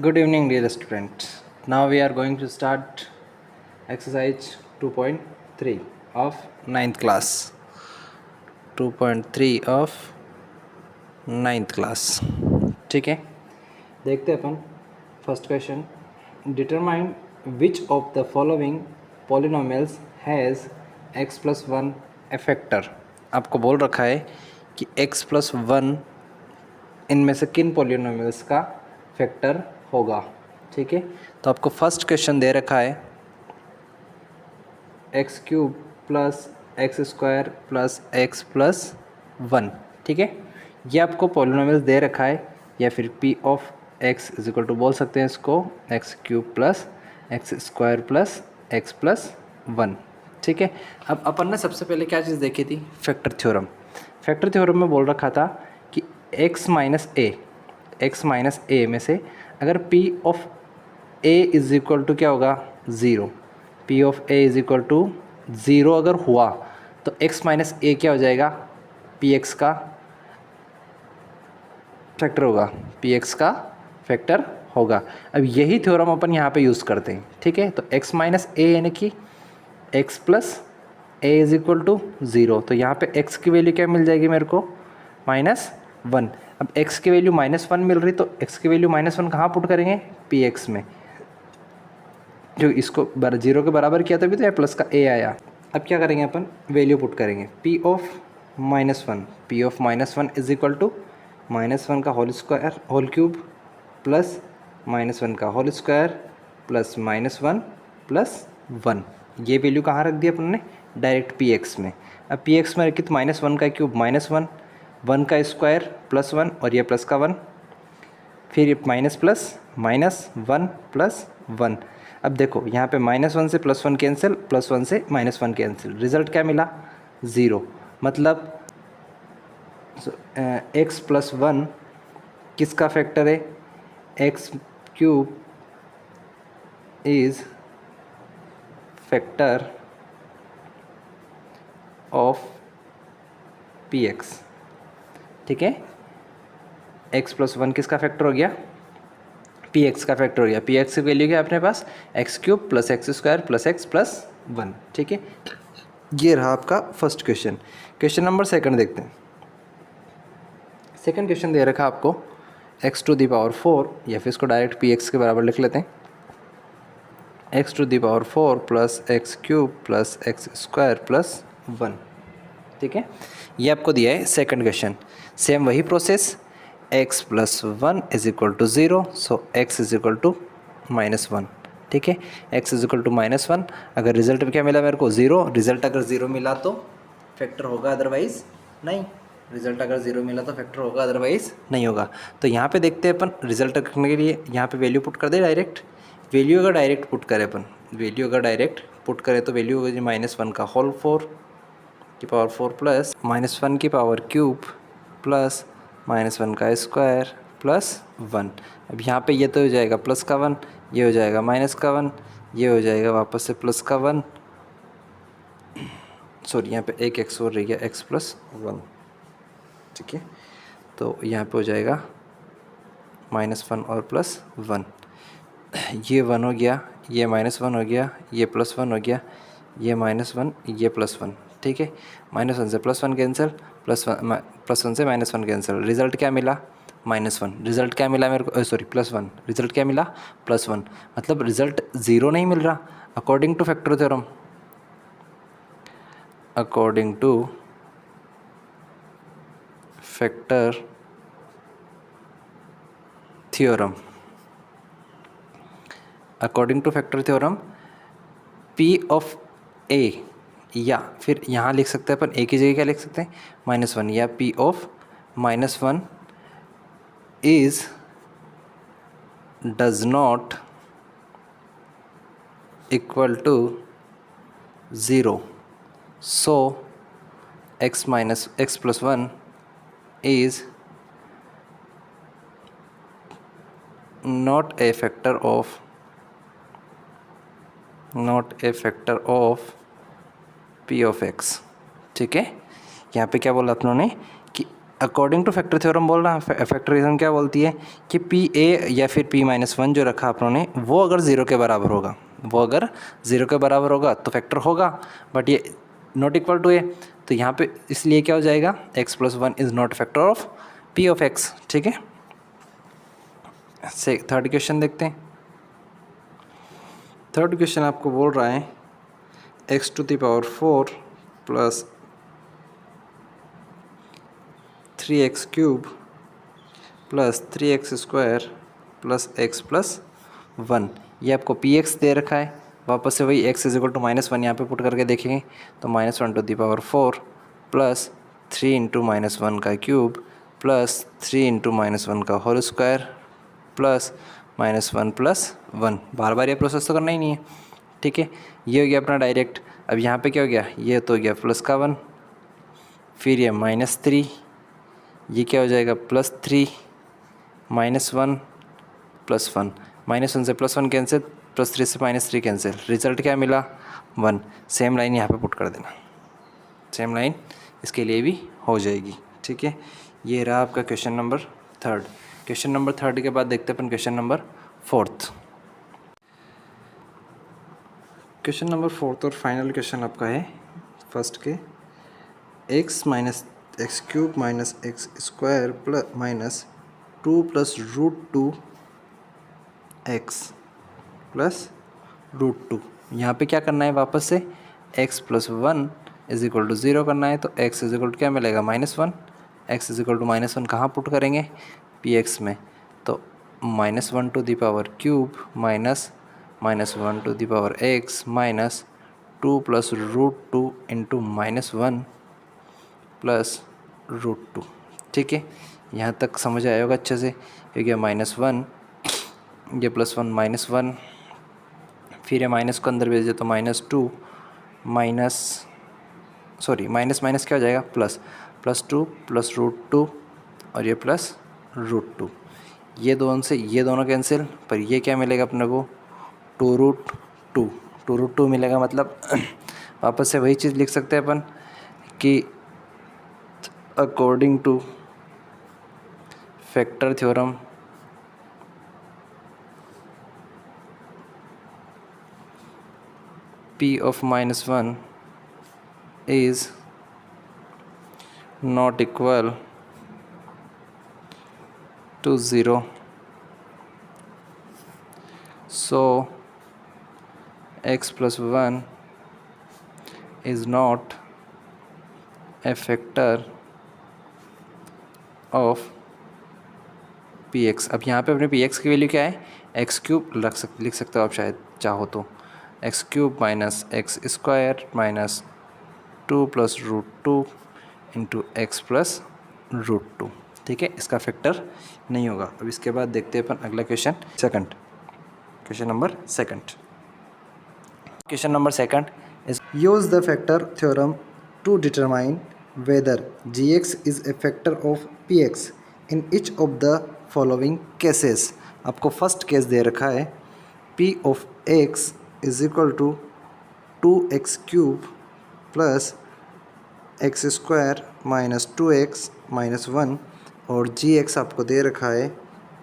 Good evening, dear students. Now we are going to start exercise 2.3 of ninth class. 2.3 of ninth class. ठीक है, देखते हैं अपन first question. Determine which of the following polynomials has x plus one a factor. आपको बोल रखा है कि x प्लस वन इनमें से किन पॉलिनोमियल्स का फैक्टर होगा. ठीक है, तो आपको फर्स्ट क्वेश्चन दे रखा है x cube plus x square plus x plus one. ठीक है, ये आपको पॉलिनोमियल्स दे रखा है, या फिर p of x is equal to बोल सकते हैं इसको x cube plus x square plus x plus one. ठीक है, अब अपन ने सबसे पहले क्या चीज़ देखी थी, फैक्टर थ्योरम. फैक्टर थ्योरम में बोल रखा था कि x माइनस ए में से अगर p of a is equal to क्या होगा, zero. p of a is equal to zero अगर हुआ तो x माइनस ए क्या हो जाएगा, px का फैक्टर होगा, px का फैक्टर होगा. अब यही थ्योरम अपन यहाँ पे यूज़ करते हैं. ठीक है, तो x माइनस ए यानी कि x plus a is equal to zero. तो यहाँ पे x की वैल्यू क्या मिल जाएगी मेरे को, माइनस वन. अब x की वैल्यू माइनस वन मिल रही, तो x की वैल्यू माइनस वन कहाँ पुट करेंगे, px में. जो इसको जीरो के बराबर किया तभी तो यहाँ प्लस का a आया. अब क्या करेंगे अपन, वैल्यू पुट करेंगे p of minus one is equal to minus one का whole square whole cube plus minus one का whole square plus minus one plus one. ये वैल्यू कहाँ रख दी अपन ने, डायरेक्ट px में. अब px में रखी तो माइनस वन का क्यूब माइनस वन, वन का स्क्वायर प्लस वन और ये प्लस का वन, फिर ये minus plus minus one plus one. अब देखो यहाँ पे माइनस वन से plus one cancel, plus one से माइनस वन कैंसिल, रिजल्ट क्या मिला, ज़ीरो. मतलब एक्स प्लस वन किसका फैक्टर है, x cube is factor of P X. ठीक है, x प्लस वन किसका फैक्टर हो गया, पी एक्स का फैक्टर हो गया. पी एक्स की वैल्यू क्या अपने पास, X cube plus x square plus x plus one. ठीक है, ये रहा आपका first question. Question number second देखते हैं. सेकंड क्वेश्चन दे रखा आपको x to the power four, या फिर इसको डायरेक्ट पी एक्स के बराबर लिख लेते हैं, x to the power four plus x cube plus x square plus one. ठीक है, ये आपको दिया है सेकंड क्वेश्चन. सेम वही process, x plus one is equal to zero, so x is equal to minus one. ठीक है, x is equal to minus one. अगर रिजल्ट में क्या मिला मेरे को, ज़ीरो. रिजल्ट अगर ज़ीरो मिला तो फैक्टर होगा, अदरवाइज़ नहीं. रिजल्ट अगर ज़ीरो मिला तो फैक्टर होगा, अदरवाइज़ नहीं होगा. तो यहाँ पे देखते हैं अपन, रिजल्ट रखने के लिए यहाँ पे वैल्यू पुट कर दे डायरेक्ट. वैल्यू अगर डायरेक्ट पुट करें अपन, वैल्यू अगर डायरेक्ट पुट करें तो वैल्यू होगी माइनस वन का होल फोर की power four plus minus one की power cube plus minus one का स्क्वायर प्लस वन. अब यहाँ पे ये तो हो जाएगा प्लस का वन, ये हो जाएगा माइनस का वन, ये हो जाएगा वापस से प्लस का वन. सॉरी, यहाँ पे एक एक्स और रह गया, एक्स प्लस वन. ठीक है, तो यहाँ पे हो जाएगा माइनस वन और प्लस वन. ये वन हो गया, ये माइनस वन हो गया, ये प्लस वन हो गया, ये माइनस वन, ये प्लस वन. ठीक है, माइनस वन से plus one cancel, plus one से माइनस वन कैंसिल. रिजल्ट क्या मिला, माइनस वन. रिजल्ट क्या मिला मेरे को, सॉरी प्लस वन. रिजल्ट क्या मिला, प्लस वन. मतलब रिजल्ट ज़ीरो नहीं मिल रहा. According to factor theorem, according to factor theorem, according to factor theorem P of A, या फिर यहाँ लिख सकते हैं अपन ए की जगह क्या लिख सकते हैं, माइनस वन, या p of minus one is does not equal to zero, so x plus one is not a factor of p of x. ठीक है, यहाँ पे क्या बोला अपनों ने कि अकॉर्डिंग टू फैक्टर थ्योरम बोल रहा है, फैक्टरिज्म क्या बोलती है कि पी ए या फिर पी माइनस वन जो रखा आप लोगों ने, वो अगर ज़ीरो के बराबर होगा, वो अगर ज़ीरो के बराबर होगा तो फैक्टर होगा, बट ये नॉट इक्वल टू ए, तो यहाँ पे इसलिए क्या हो जाएगा, x plus one is not factor of P of x. ठीक है, से थर्ड क्वेश्चन देखते हैं। थर्ड क्वेश्चन आपको बोल रहा है x to the power 4 plus 3x cube plus 3x square plus x plus one, ये आपको पी एक्स दे रखा है। वापस से वही x is equal to minus one यहाँ पर पुट करके देखेंगे तो minus one to the power 4 plus 3 into minus one का cube plus 3 into minus one का whole square plus minus one plus one. बार बार ये प्रोसेस तो करना ही नहीं है। ठीक है, ये हो गया अपना डायरेक्ट। अब यहाँ पे क्या हो गया, ये तो हो गया प्लस का वन, फिर ये माइनस थ्री, ये क्या हो जाएगा plus three, minus one plus one, minus one से plus one cancel, plus three से माइनस थ्री कैंसिल, रिजल्ट क्या मिला, वन। सेम लाइन यहाँ पे पुट कर देना, सेम लाइन इसके लिए भी हो जाएगी। ठीक है, ये रहा आपका question number third. Question number third के बाद देखते हैं अपन question number fourth. Question number fourth और फाइनल क्वेश्चन आपका है फर्स्ट के, X minus X cube minus x square plus minus two plus root two X plus root two. यहाँ पे क्या करना है, वापस से x plus one is equal to zero करना है, तो x इज इक्वल टू क्या मिलेगा, minus one. X is equal to minus one कहाँ पुट करेंगे, पी एक्स में, तो minus one to the power cube minus minus one to the power x minus two plus root two into minus one plus root two. ठीक है, यहाँ तक समझ आया होगा अच्छे से। हो गया माइनस वन, ये प्लस वन माइनस वन, फिर ये माइनस को अंदर भेज दे तो minus two minus sorry minus minus क्या हो जाएगा, plus, plus two plus root two और ये प्लस रूट टू, ये दोनों से ये दोनों कैंसिल, पर ये क्या मिलेगा अपने को, two root two, two root two मिलेगा। मतलब वापस से वही चीज़ लिख सकते हैं अपन कि according to factor theorem p of minus 1 is not equal to 0, so x plus 1 is not a factor of px। अब यहाँ पे अपने px की वैल्यू क्या है, एक्स क्यूब लिख सकते हो आप शायद चाहो तो, x cube minus x square minus two plus root two into x plus root two. ठीक है, इसका फैक्टर नहीं होगा। अब इसके बाद देखते हैं अपन अगला question second, question number second. Question number second is use the factor theorem to determine whether g x is a factor of P x in each of the following cases. आपको फर्स्ट केस दे रखा है P of x is equal to 2x cube plus x square minus 2x minus one, और g x आपको दे रखा है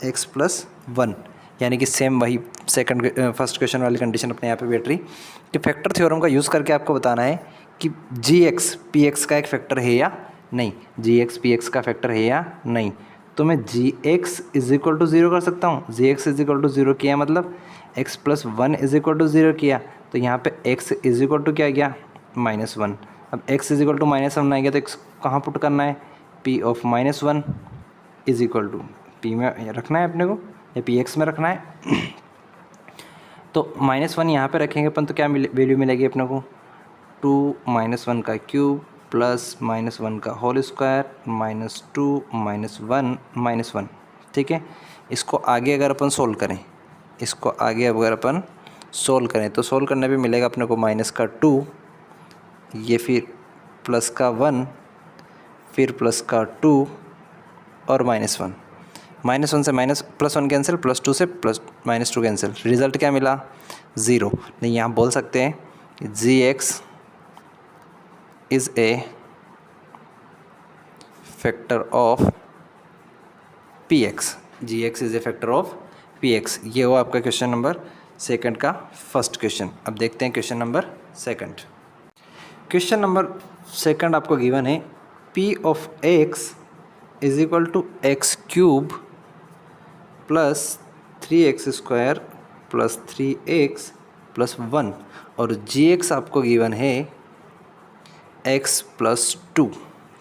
x plus one. यानी कि सेम वही सेकंड फर्स्ट क्वेश्चन वाली कंडीशन अपने यहाँ पे बैठ रही कि फैक्टर थ्योरम का यूज़ करके आपको बताना है कि जी एक्स पी एक्स का एक फैक्टर है या नहीं, जी एक्स पी एक्स का फैक्टर है या नहीं। तो मैं G x is equal to zero कर सकता हूँ, G x is equal to zero किया मतलब x plus one is equal to zero किया, तो यहाँ पे x इज इक्वल टू क्या गया, माइनस वन। अब x is equal to minus one आ गया तो x कहाँ पुट करना है, p of minus one is equal to p में रखना है अपने को या पी एक्स में रखना है। तो माइनस वन यहाँ पे रखेंगे अपन तो क्या वैल्यू मिलेगी अपने को, टू माइनस वन का क्यूब प्लस माइनस वन का whole square minus two minus one. ठीक है, इसको आगे अगर अपन सोल्व करें, इसको आगे अगर अपन सोल्व करें तो सोल्व करने पे मिलेगा अपने को माइनस का टू, ये फिर प्लस का वन, फिर प्लस का टू और माइनस वन। माइनस वन से minus plus one cancel, plus two से plus minus two cancel, result क्या मिला, ज़ीरो। नहीं, यहाँ बोल सकते हैं कि G X is a factor of P X, G X is a factor of P X. ये हुआ आपका क्वेश्चन नंबर सेकंड का फर्स्ट क्वेश्चन। अब देखते हैं question number second. Question number second आपको गिवन है P of x is equal to x cube plus 3x square plus 3x plus 1 और जी एक्स आपको गिवन है x प्लस 2।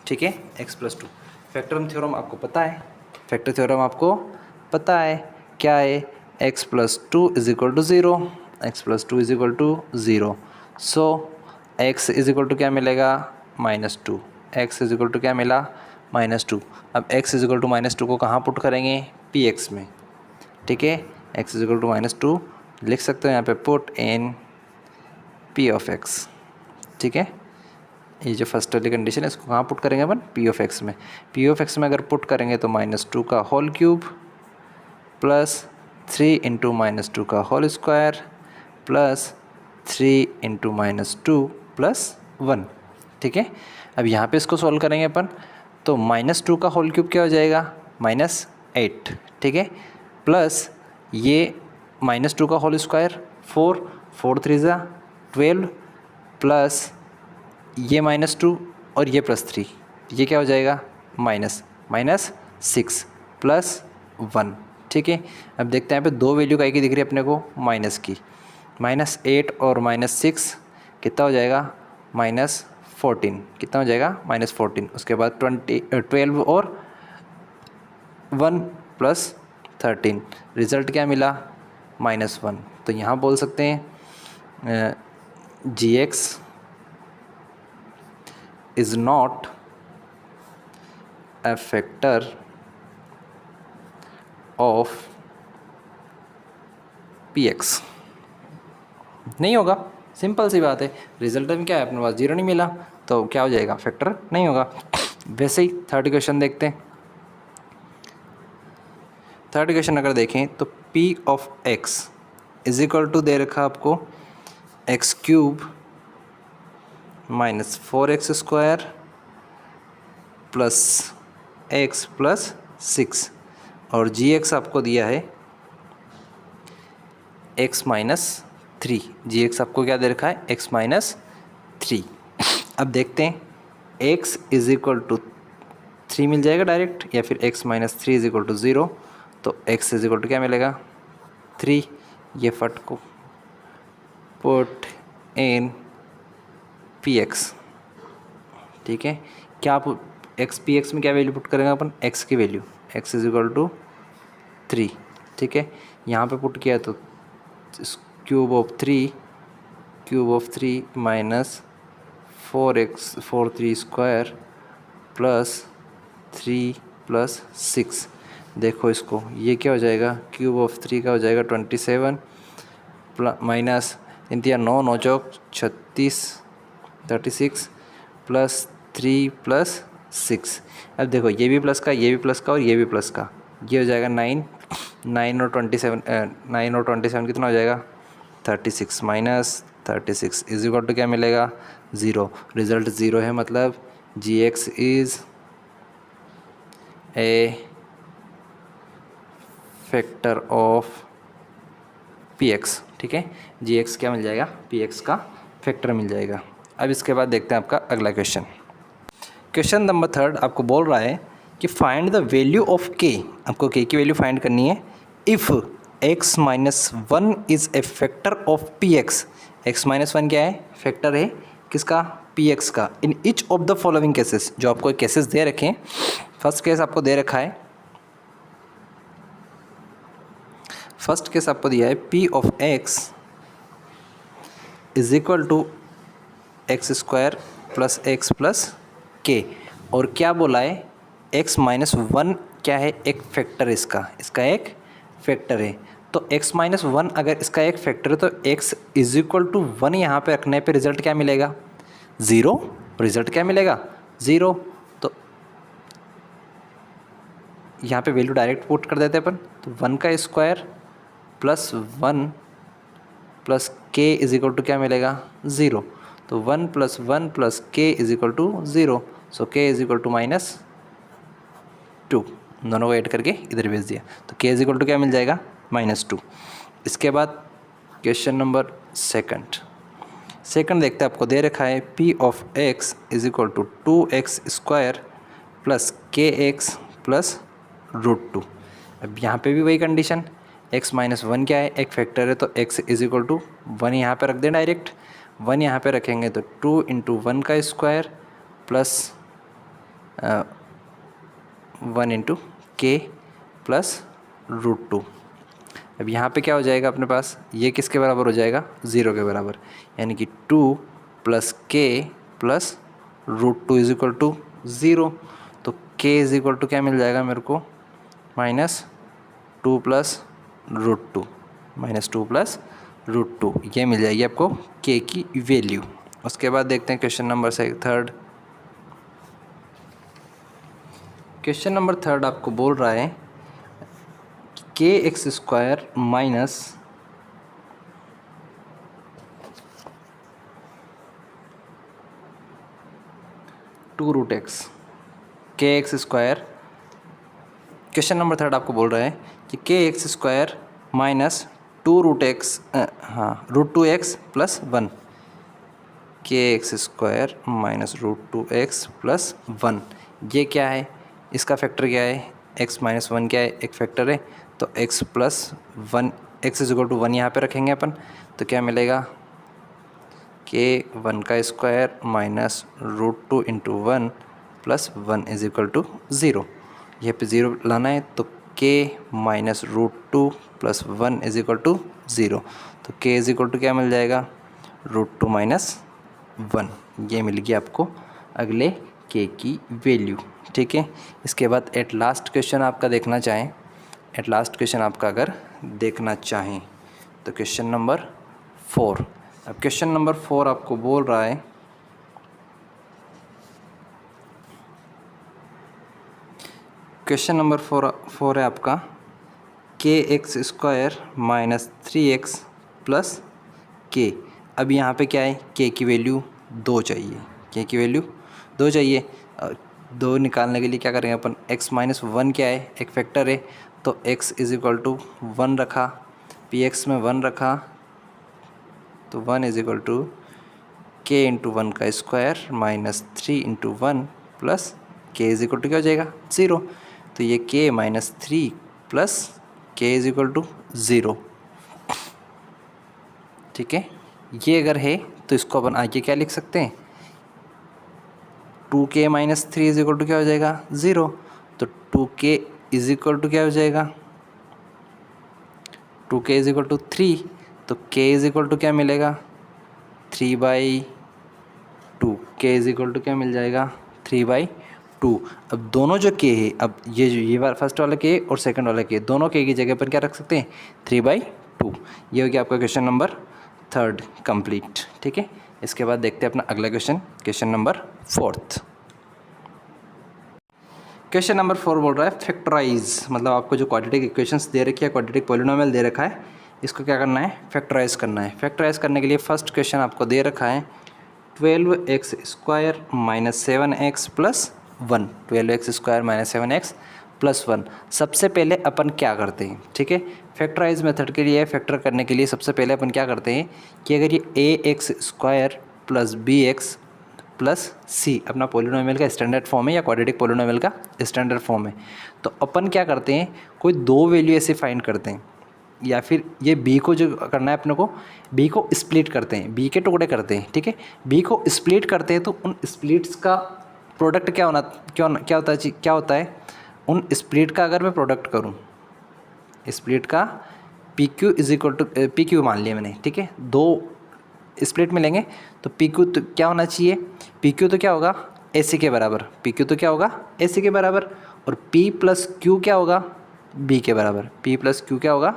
ठीक है, x प्लस 2। फैक्टर थ्योरम आपको पता है, फैक्टर थ्योरम आपको पता है क्या है, x plus 2 is equal to 0, x plus 2 is equal to 0। So x is equal to क्या मिलेगा, -2। x इज इक्वल टू क्या मिला, -2। अब x इज इक्वल टू -2 को कहाँ पुट करेंगे, पी एक्स में। ठीक है, x इज इक्वल टू -2 लिख सकते हो यहाँ पे, put in p of x। ठीक है, ये जो फर्स्ट वाली कंडीशन है इसको कहाँ पुट करेंगे अपन, p ऑफ x में। p ऑफ x में अगर पुट करेंगे तो -2 का होल क्यूब प्लस 3 इंटू -2 का whole square plus 3 into -2 plus 1। ठीक है, अब यहाँ पे इसको सॉल्व करेंगे अपन तो -2 का होल क्यूब क्या हो जाएगा, -8। ठीक है, प्लस ये -2 का होल स्क्वायर 4 3 ज़ा 12 प्लस ये -2 और ये +3, ये क्या हो जाएगा, -6 प्लस 1। ठीक है, अब देखते हैं यहाँ पे दो वैल्यू का की दिख रही है अपने को, माइनस की। -8 और -6 कितना हो जाएगा, -14। कितना हो जाएगा, -14। उसके बाद 12 और 1 प्लस 13, रिज़ल्ट क्या मिला, -1। तो यहाँ बोल सकते हैं G X is not a factor of px। नहीं होगा, सिंपल सी बात है। रिजल्ट में क्या है, अपने पास 0 नहीं मिला तो क्या हो जाएगा, फैक्टर नहीं होगा। वैसे ही थर्ड क्वेश्चन देखते हैं। थर्ड क्वेश्चन अगर देखें तो p of x is equal to दे रखा आपको X cube -4x square plus x plus 6 और जी एक्स आपको दिया है x माइनस 3। जी एक्स आपको क्या दे रखा है, x माइनस 3। अब देखते हैं x इज इक्वल टू 3 मिल जाएगा डायरेक्ट, या फिर x minus 3 is equal to 0। तो x इज इक्वल टू क्या मिलेगा, 3। ये फट को पुट इन पी एक्स। ठीक है, क्या आप एक्स पी एक्स में क्या वैल्यू पुट करेंगे अपन, x की value, x is equal to 3। ठीक है, यहाँ पे पुट किया तो cube of 3 minus 4 3 square plus 3 plus 6। देखो इसको, ये क्या हो जाएगा, क्यूब ऑफ 3 का हो जाएगा 27 माइनस 9 9 चौक 36 प्लस 3 प्लस 6। अब देखो ये भी प्लस का, ये भी प्लस का और ये भी प्लस का, ये हो जाएगा 9 और 27 कितना हो जाएगा, 36 माइनस 36 इज इक्वल टू क्या मिलेगा, 0। रिजल्ट 0 है, मतलब G X is a factor of P X. ठीक है, जी एक्स क्या मिल जाएगा, पी एक्स का फैक्टर मिल जाएगा। अब इसके बाद देखते हैं आपका अगला क्वेश्चन। क्वेश्चन नंबर थर्ड आपको बोल रहा है कि फाइंड द वैल्यू ऑफ के। आपको के की वैल्यू फाइंड करनी है if x minus 1 is a factor of P x. X minus 1 क्या है, फैक्टर है किसका, पी एक्स का। In each of the following cases, जो आपको केसेस दे रखे हैं, फर्स्ट केस आपको दे रखा है, फर्स्ट केस आपको दिया है p of x is equal to x square plus x plus k, और क्या बोला है, x माइनस 1 क्या है, एक फैक्टर है इसका एक फैक्टर है। तो x माइनस 1 अगर इसका एक फैक्टर है तो x इज इक्वल टू 1 यहाँ पे रखने पे रिजल्ट क्या मिलेगा, 0। रिजल्ट क्या मिलेगा, 0। तो यहाँ पे वैल्यू डायरेक्ट पुट कर देते हैं अपन, तो 1 का स्क्वायर प्लस 1 प्लस के इज इक्वल टू क्या मिलेगा, 0। तो 1 प्लस 1 प्लस के इज इक्वल टू 0। सो के इज इक्वल टू -1। -2, दोनों को ऐड करके इधर भेज दिया, तो k इज इक्वल टू क्या मिल जाएगा, -2। इसके बाद क्वेश्चन नंबर सेकंड देखते हैं, आपको दे रखा है p of x is equal to 2x² plus kx plus √2। अब यहाँ पे भी वही कंडीशन, x माइनस 1 क्या है, एक फैक्टर है, तो x इज इक्वल टू 1 यहाँ पर रख दें, डायरेक्ट 1 यहाँ पे रखेंगे तो 2 इंटू 1 का स्क्वायर प्लस 1 इंटू के प्लस √2। अब यहाँ पे क्या हो जाएगा अपने पास, ये किसके बराबर हो जाएगा, 0 के बराबर, यानी कि 2 प्लस के प्लस √2 इज इक्वल टू 0। तो k इज इक्वल टू क्या मिल जाएगा मेरे को, -2 प्लस √2, -2 प्लस √2, ये मिल जाएगी आपको k की वैल्यू। उसके बाद देखते हैं question number third. Question number third आपको बोल रहा है kx² minus 2√x, kx², question number third आपको बोल रहा है कि kx² minus 2√x √2x plus 1, kx² minus √2x plus 1, ये क्या है, इसका फैक्टर क्या है, x माइनस 1 क्या है, एक फैक्टर है, तो x plus 1, x is equal to 1 यहाँ पे रखेंगे अपन, तो क्या मिलेगा, k 1 का square minus √2 into 1 plus 1 is equal to 0। यहाँ पे 0 लाना है, तो k minus √2 plus 1 is equal to 0, तो k इज इक्वल टू क्या मिल जाएगा, √2 माइनस 1, ये मिल गया आपको अगले k की वैल्यू। ठीक है, इसके बाद एट लास्ट क्वेश्चन आपका देखना चाहें, एट लास्ट क्वेश्चन आपका अगर देखना चाहें तो क्वेश्चन नंबर 4। अब क्वेश्चन नंबर 4 आपको बोल रहा है क्वेश्चन नंबर 4 है आपका kx² minus 3x plus k। अब यहाँ पे क्या है, k की वैल्यू 2 चाहिए, k की वैल्यू 2 चाहिए। 2 निकालने के लिए क्या करेंगे अपन, x माइनस 1 क्या है, एक फैक्टर है, तो x इज इक्वल टू 1 रखा, px में 1 रखा, तो 1 is equal to k into 1 का square minus 3 into 1 plus k is equal to क्या हो जाएगा, 0। तो ये k minus 3 plus k is equal to 0। ठीक है, ये अगर है तो इसको अपन आगे क्या लिख सकते हैं, 2k minus 3 is equal to क्या हो जाएगा, 0। तो 2k इज इक्वल टू क्या हो जाएगा, 2k इज इक्वल टू 3, तो k इज इक्वल टू क्या मिलेगा, 3/2, k इज इक्वल टू क्या मिल जाएगा, 3/2। अब दोनों जो k है, अब ये फर्स्ट वाला k और सेकंड वाला k, दोनों k की जगह पर क्या रख सकते हैं, 3/2। ये हो गया आपका क्वेश्चन नंबर 3 कंप्लीट। ठीक है, इसके बाद देखते हैं अपना अगला question, question number 4। Question number 4 बोल रहा है फैक्टराइज, मतलब आपको जो क्वाड्रेटिक इक्वेशंस दे रखी है, क्वाड्रेटिक पॉलिनोमियल दे रखा है, इसको क्या करना है, फैक्टराइज करना है। फैक्टराइज करने के लिए फर्स्ट क्वेश्चन आपको दे रखा है 12x² minus 7x plus 1, 12x² minus 7x plus 1। सबसे पहले अपन क्या करते हैं, ठीक है, फैक्टराइज मेथड के लिए, फैक्टर करने के लिए सबसे पहले अपन क्या करते हैं कि अगर ये ax² plus bx plus c अपना पॉलिनोमियल का स्टैंडर्ड फॉर्म है या क्वाड्रेटिक पॉलिनोमियल का स्टैंडर्ड फॉर्म है, तो अपन क्या करते हैं, कोई 2 वैल्यू ऐसे फाइंड करते हैं, या फिर ये b को जो करना है अपने को, b को स्प्लिट करते हैं, b के टुकड़े करते हैं। ठीक है, b को स्प्लिट करते हैं, तो उन स्प्लिट्स का प्रोडक्ट क्या होता है, उन स्प्लिट का अगर मैं प्रोडक्ट करूँ, स्प्लिट का P Q is equal to P Q मान लिया मैंने। ठीक है, 2 स्प्लिट मिलेंगे तो पी क्यू तो क्या होना चाहिए, पी क्यू तो क्या होगा, ए सी के बराबर, पी क्यू तो क्या होगा, ए सी के बराबर, और पी प्लस क्यू क्या होगा, बी के बराबर, पी प्लस क्यू क्या होगा,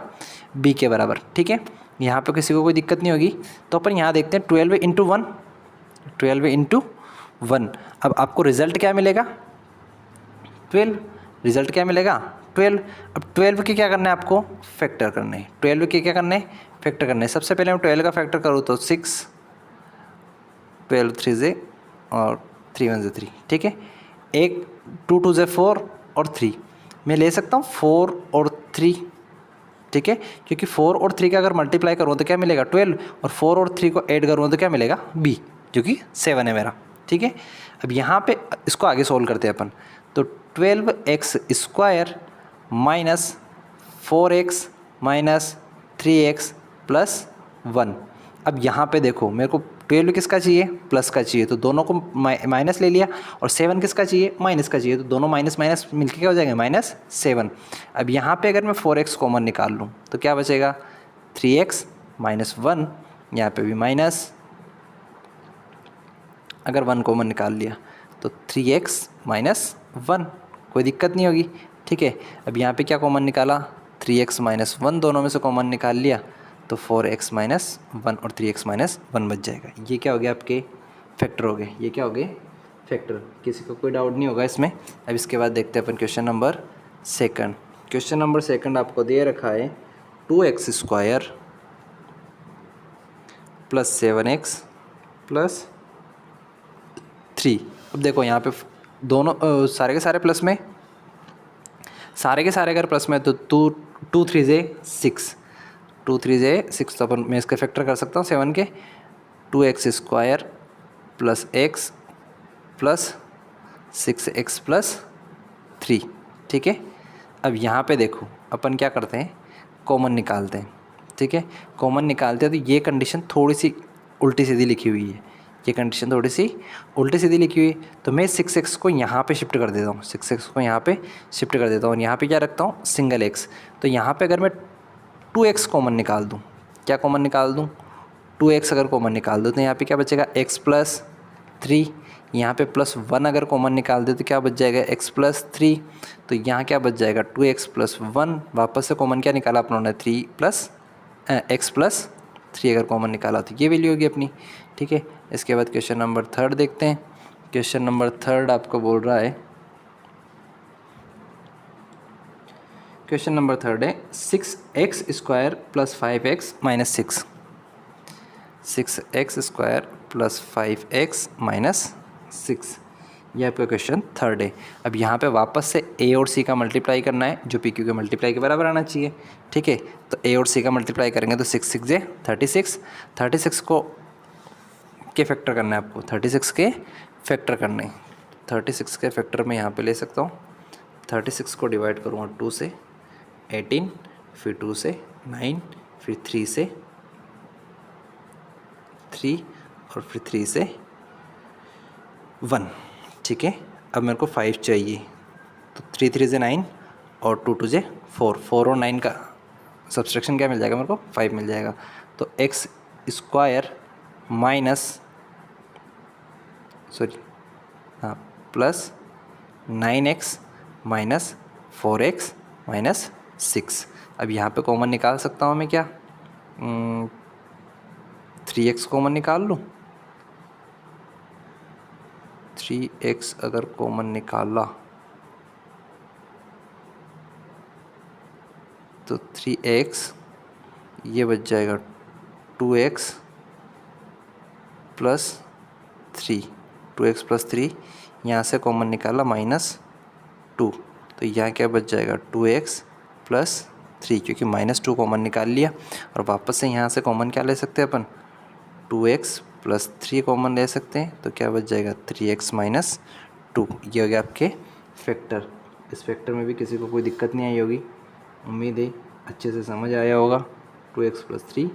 बी के बराबर। ठीक है, यहाँ पे किसी को कोई दिक्कत नहीं होगी। तो अपन यहाँ देखते हैं 12 इंटू 1, 12 इंटू 1। अब आपको रिजल्ट क्या मिलेगा, 12, रिजल्ट क्या मिलेगा, 12। अब 12 के क्या करना है आपको, फैक्टर करने हैं, 12 के क्या करने हैं, फैक्टर करने हैं। सबसे पहले मैं 12 का फैक्टर करूँ तो 6, 12 3 से और 3 1 से 3। ठीक है, 1 2 2 से 4 और 3, मैं ले सकता हूँ 4 और 3, ठीक है, क्योंकि 4 और 3 का अगर मल्टीप्लाई करूँ तो क्या मिलेगा 12, और 4 और 3 को ऐड करूँ तो क्या मिलेगा b, जो कि 7 है मेरा, ठीक है। अब यहाँ पे इसको आगे सोल्व करते हैं अपन, तो 12x² minus 4x minus 3x plus 1। अब यहाँ पे देखो मेरे को 12 किसका चाहिए, प्लस का चाहिए, तो दोनों को माइनस ले लिया, और 7 किसका चाहिए, माइनस का चाहिए, तो दोनों माइनस माइनस मिलके क्या हो जाएंगे -7। अब यहाँ पे अगर मैं 4x कॉमन निकाल लूँ तो क्या बचेगा 3x माइनस 1, यहाँ पे भी माइनस, अगर 1 कॉमन निकाल लिया तो 3x माइनस 1, कोई दिक्कत नहीं होगी, ठीक है। अब यहाँ पे क्या कॉमन निकाला, 3x माइनस 1 दोनों में से कॉमन निकाल लिया, तो 4x माइनस 1 और 3x माइनस 1 बच जाएगा। ये क्या हो गया आपके फैक्टर हो गए, ये क्या हो गए फैक्टर, किसी को कोई डाउट नहीं होगा इसमें। अब इसके बाद देखते हैं अपन question number second. Question number second आपको दे रखा है 2x² प्लस 7x प्लस 3। अब देखो यहाँ पे दोनों सारे के सारे प्लस में, सारे के सारे अगर प्लस में तो 2 3 6, 2 3 6, तो अपन मैं इसका फैक्टर कर सकता हूँ 7 के, 2x² plus x plus 6x plus 3, ठीक है। अब यहाँ पे देखो अपन क्या करते हैं, कॉमन निकालते हैं, ठीक है। कॉमन निकालते हैं तो ये कंडीशन थोड़ी सी उल्टी सीधी लिखी हुई है, ये कंडीशन थोड़ी सी उल्टी सीधी लिखी हुई है, तो मैं 6x को यहाँ पे शिफ्ट कर देता हूँ, 6x को यहाँ पे शिफ्ट कर देता हूँ, और यहाँ पे क्या रखता हूँ सिंगल x। तो यहाँ पे अगर मैं 2x कॉमन निकाल दूँ, क्या कॉमन निकाल दूँ 2x अगर कॉमन निकाल दूँ तो यहाँ पे क्या बचेगा x प्लस 3, यहाँ पे प्लस 1 अगर कॉमन निकाल दे तो क्या बच जाएगा x प्लस 3, तो यहाँ क्या बच जाएगा 2x प्लस 1, वापस से कॉमन क्या निकाला अपनों ने 3 प्लस x प्लस 3 अगर कॉमन निकाला तो ये वैल्यू होगी अपनी, ठीक है। इसके बाद क्वेश्चन नंबर थर्ड देखते हैं। क्वेश्चन नंबर थर्ड आपको बोल रहा है, क्वेश्चन नंबर थर्ड है 6x² plus 5x minus 6, 6x² plus 5x minus 6, यह आपका क्वेश्चन थर्ड है। अब यहाँ पे वापस से a और c का मल्टीप्लाई करना है, जो pq के मल्टीप्लाई के बराबर आना चाहिए, ठीक है। तो a और c का मल्टीप्लाई करेंगे तो 6 6 36, 36 को के फैक्टर करना है आपको, 36 के फैक्टर करने हैं, 36 के फैक्टर में यहाँ पे ले सकता हूँ, 36 को डिवाइड करूँगा 2 से 18, फिर 2 से 9, फिर 3 से 3, और फिर 3 से 1, ठीक है। अब मेरे को 5 चाहिए, तो 3 3 से 9 और 2 2 से 4, 4 और 9 का सब्सट्रैक्शन क्या मिल जाएगा मेरे को 5 मिल जाएगा। तो x² minus plus 9x minus 4x minus 6। अब यहाँ पे कॉमन निकाल सकता हूँ मैं क्या, 3x कॉमन निकाल लूँ, 3x अगर कॉमन निकाला तो 3x, ये बच जाएगा 2x प्लस 3, 2x प्लस 3, यहाँ से कॉमन निकाला -2, तो यहाँ क्या बच जाएगा 2x प्लस 3, क्योंकि -2 कॉमन निकाल लिया, और वापस से यहाँ से कॉमन क्या ले सकते हैं अपन 2x प्लस 3 कॉमन ले सकते हैं, तो क्या बच जाएगा 3x माइनस 2। ये हो गया आपके फैक्टर। इस फैक्टर में भी किसी को कोई दिक्कत नहीं आई होगी, उम्मीद है अच्छे से समझ आया होगा। 2x प्लस 3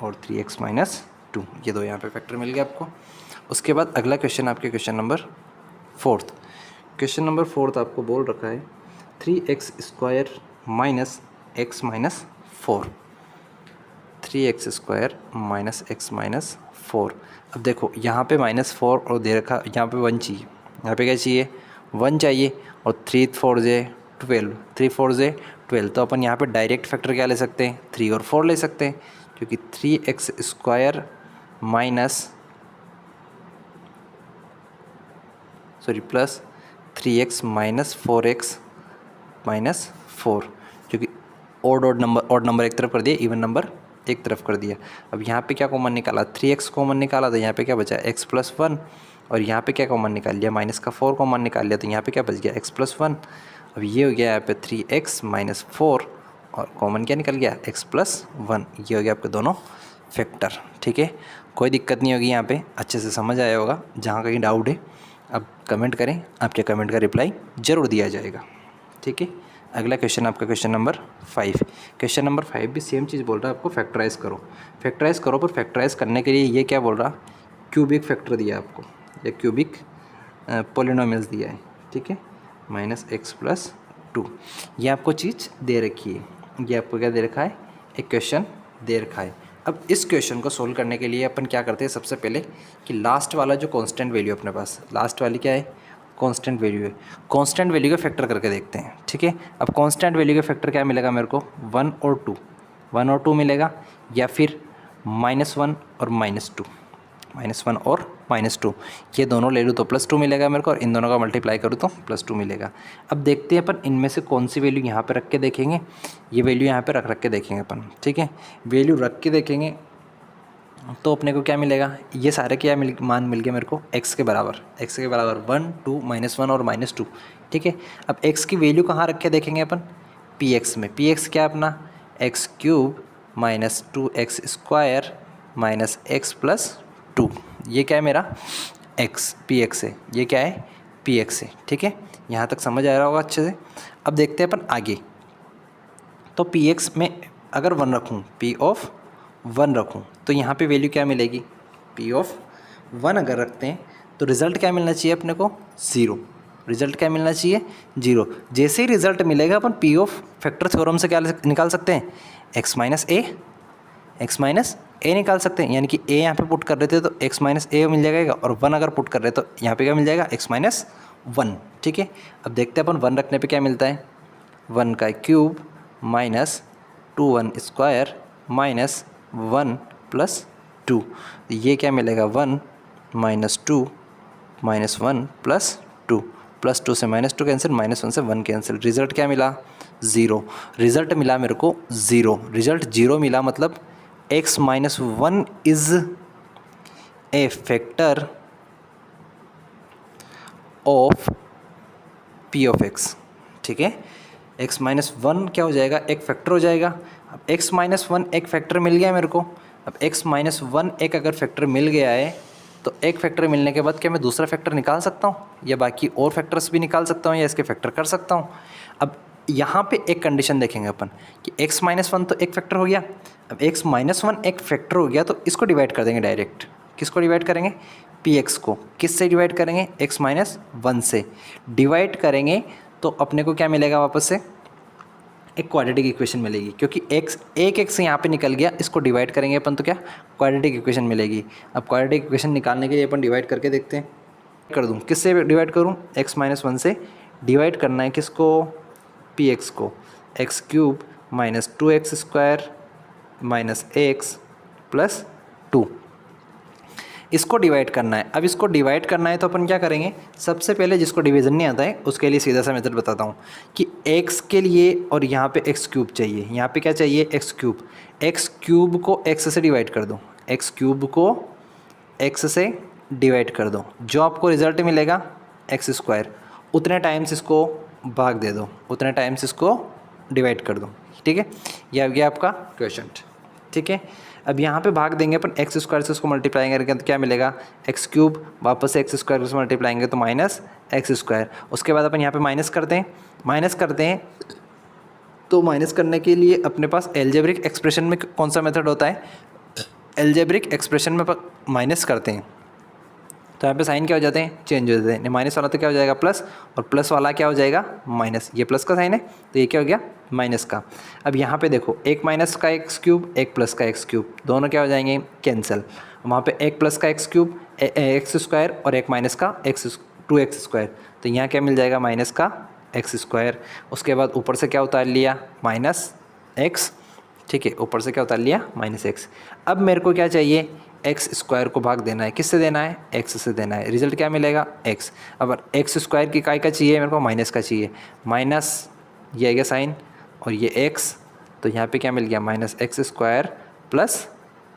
और 3x माइनस 2, ये दो यहाँ पे फैक्टर मिल गया आपको। उसके बाद अगला क्वेश्चन आपके question number fourth. Question number fourth आपको बोल रखा है 3x² minus x minus 4, 3x² minus x minus 4। अब देखो यहाँ पे -4 और दे रखा, यहाँ पे 1 चाहिए, यहाँ पे क्या चाहिए 1 चाहिए, और 3 4 जे 12, 3 4 जे 12, तो अपन यहाँ पे डायरेक्ट फैक्टर क्या ले सकते हैं 3 और 4 ले सकते हैं, क्योंकि 3x² minus plus 3x minus 4x minus 4, क्योंकि ऑड नंबर एक तरफ कर दिया, इवन नंबर एक तरफ कर दिया। अब यहाँ पे क्या कॉमन निकाला 3x कॉमन निकाला, तो यहाँ पे क्या बचा x प्लस 1, और यहाँ पे क्या कॉमन निकाल लिया -4 कॉमन निकाल लिया, तो यहाँ पे क्या बच गया x प्लस 1, अब ये हो गया यहाँ पे 3x माइनस 4 और कॉमन क्या निकल गया x प्लस 1। ये हो गया आपके दोनों फैक्टर। ठीक है, कोई दिक्कत नहीं होगी यहाँ पे, अच्छे से समझ आया होगा। जहाँ कहीं डाउट है अब कमेंट करें, आपके कमेंट का रिप्लाई ज़रूर दिया जाएगा। ठीक है, अगला क्वेश्चन आपका क्वेश्चन नंबर 5। क्वेश्चन नंबर 5 भी सेम चीज़ बोल रहा है आपको, फैक्टराइज करो। फैक्टराइज करो, पर फैक्टराइज करने के लिए ये क्या बोल रहा, क्यूबिक फैक्टर दिया है आपको, या क्यूबिक पोलिनोमियल्स दिया है। ठीक है, -x प्लस 2 ये आपको चीज़ दे रखी है। ये आपको क्या दे रखा है, एक क्वेश्चन दे रखा है। अब इस क्वेश्चन को सोल्व करने के लिए अपन क्या करते हैं, सबसे पहले कि लास्ट वाला जो कांस्टेंट वैल्यू अपने पास, लास्ट वाली क्या है, कांस्टेंट वैल्यू है। कांस्टेंट वैल्यू का फैक्टर करके देखते हैं। ठीक है, अब कांस्टेंट वैल्यू का फैक्टर क्या मिलेगा मेरे को, 1 और 2, 1 और 2 मिलेगा, या फिर -1 और -2, -1 और -2 ये दोनों ले लूँ तो +2 मिलेगा मेरे को, और इन दोनों का मल्टीप्लाई करूँ तो +2 मिलेगा। अब देखते हैं अपन इनमें से कौन सी वैल्यू यहाँ पे रख के देखेंगे, ये वैल्यू यहाँ पे रख के देखेंगे अपन। ठीक है, वैल्यू रख के देखेंगे तो अपने को क्या मिलेगा, ये सारे क्या मान मिल गए मेरे को x के बराबर, 1, 2, -1 और -2। ठीक है, अब x की वैल्यू कहाँ रख के देखेंगे अपन, px में। px क्या अपना x³ minus 2x square minus x plus 2, ये क्या है मेरा x, px है, ये क्या है px है। ठीक है, यहाँ तक समझ आ रहा होगा अच्छे से। अब देखते हैं अपन आगे, तो px में अगर 1 रखूँ, p ऑफ 1 रखूँ तो यहाँ पे वैल्यू क्या मिलेगी, p ऑफ 1 अगर रखते हैं तो रिज़ल्ट क्या मिलना चाहिए अपने को, 0। रिज़ल्ट क्या मिलना चाहिए, 0। जैसे ही रिज़ल्ट मिलेगा अपन p ऑफ फैक्टर थ्योरम से क्या निकाल सकते हैं, x माइनस a निकाल सकते हैं। यानी कि a यहाँ पे पुट कर रहे थे तो x माइनस a मिल जाएगा, और 1 अगर पुट कर रहे तो यहाँ पे क्या मिल जाएगा, x माइनस 1। ठीक है, अब देखते हैं अपन 1 रखने पे क्या मिलता है, 1 का cube minus 2 square minus 1 plus 2, ये क्या मिलेगा, 1 माइनस 2 माइनस 1 प्लस 2, प्लस 2 से -2 कैंसिल, -1 से 1 कैंसिल। रिज़ल्ट क्या मिला, 0। रिज़ल्ट मिला मेरे को 0। रिज़ल्ट 0 मिला मतलब x minus 1 is a factor of p of x। ठीक है, x माइनस 1 क्या हो जाएगा, एक फैक्टर हो जाएगा। अब x माइनस 1 एक फैक्टर मिल गया मेरे को। अब x माइनस 1 एक अगर फैक्टर मिल गया है तो एक फैक्टर मिलने के बाद क्या मैं दूसरा फैक्टर निकाल सकता हूँ, या बाकी और फैक्टर्स भी निकाल सकता हूँ, या इसके फैक्टर कर सकता हूँ। अब यहाँ पे एक कंडीशन देखेंगे अपन कि x माइनस 1 तो एक फैक्टर हो गया। अब x माइनस 1 एक फैक्टर हो गया तो इसको डिवाइड कर देंगे डायरेक्ट। किसको डिवाइड करेंगे, px को। किससे डिवाइड करेंगे, x माइनस 1 से डिवाइड करेंगे तो अपने को क्या मिलेगा, वापस से एक क्वाड्रेटिक इक्वेशन मिलेगी, क्योंकि एक x यहाँ पे निकल गया, इसको डिवाइड करेंगे अपन तो क्या क्वाड्रेटिक इक्वेशन मिलेगी। अब क्वाड्रेटिक इक्वेशन निकालने के लिए अपन डिवाइड करके देखते हैं। कर दूँ, किससे डिवाइड करूँ, x माइनस 1 से डिवाइड करना है किसको, px को। x³ minus 2x square minus x plus 2, इसको डिवाइड करना है। अब इसको डिवाइड करना है तो अपन क्या करेंगे, सबसे पहले जिसको डिवीज़न नहीं आता है उसके लिए सीधा सा मेथड बताता हूँ कि x के लिए, और यहाँ पे x³ चाहिए, यहाँ पे क्या चाहिए, x³ को x से डिवाइड कर दो, x³ को x से डिवाइड कर दो, जो आपको रिज़ल्ट मिलेगा x स्क्वायर, उतने टाइम्स इसको भाग दे दो, उतने टाइम्स इसको डिवाइड कर दो। ठीक है, यह आ गया आपका क्वेश्चन। ठीक है, अब यहाँ पे भाग देंगे अपन x स्क्वायर से, उसको मल्टीप्लाई करेंगे तो क्या मिलेगा, x³ वापस से x स्क्वायर से मल्टीप्लाएंगे तो माइनस x स्क्वायर। उसके बाद अपन यहाँ पे माइनस करते हैं तो माइनस करने के लिए अपने पास एल्जेब्रिक एक्सप्रेशन में कौन सा मेथड होता है, एल्जेब्रिक एक्सप्रेशन में माइनस करते हैं तो यहाँ पे साइन क्या हो जाते हैं, चेंज हो जाते हैं। माइनस वाला तो क्या हो जाएगा प्लस, और प्लस वाला क्या हो जाएगा माइनस। ये प्लस का साइन है तो ये क्या हो गया माइनस का। अब यहाँ पे देखो, एक माइनस का x³, एक प्लस का x³, दोनों क्या हो जाएंगे कैंसिल। वहाँ पे एक प्लस का x³ x स्क्वायर और एक माइनस का 2x स्क्वायर, तो यहाँ क्या मिल जाएगा माइनस का x स्क्वायर। उसके बाद ऊपर से क्या उतार लिया, माइनस x। ठीक है, ऊपर से क्या उतार लिया, -x। अब मेरे को क्या चाहिए, x स्क्वायर को भाग देना है, किससे देना है, x से देना है। रिजल्ट क्या मिलेगा, x। अब x स्क्वायर की काय का चाहिए मेरे को, माइनस का चाहिए, माइनस ये आ गया साइन और ये x, तो यहाँ पे क्या मिल गया, -x square plus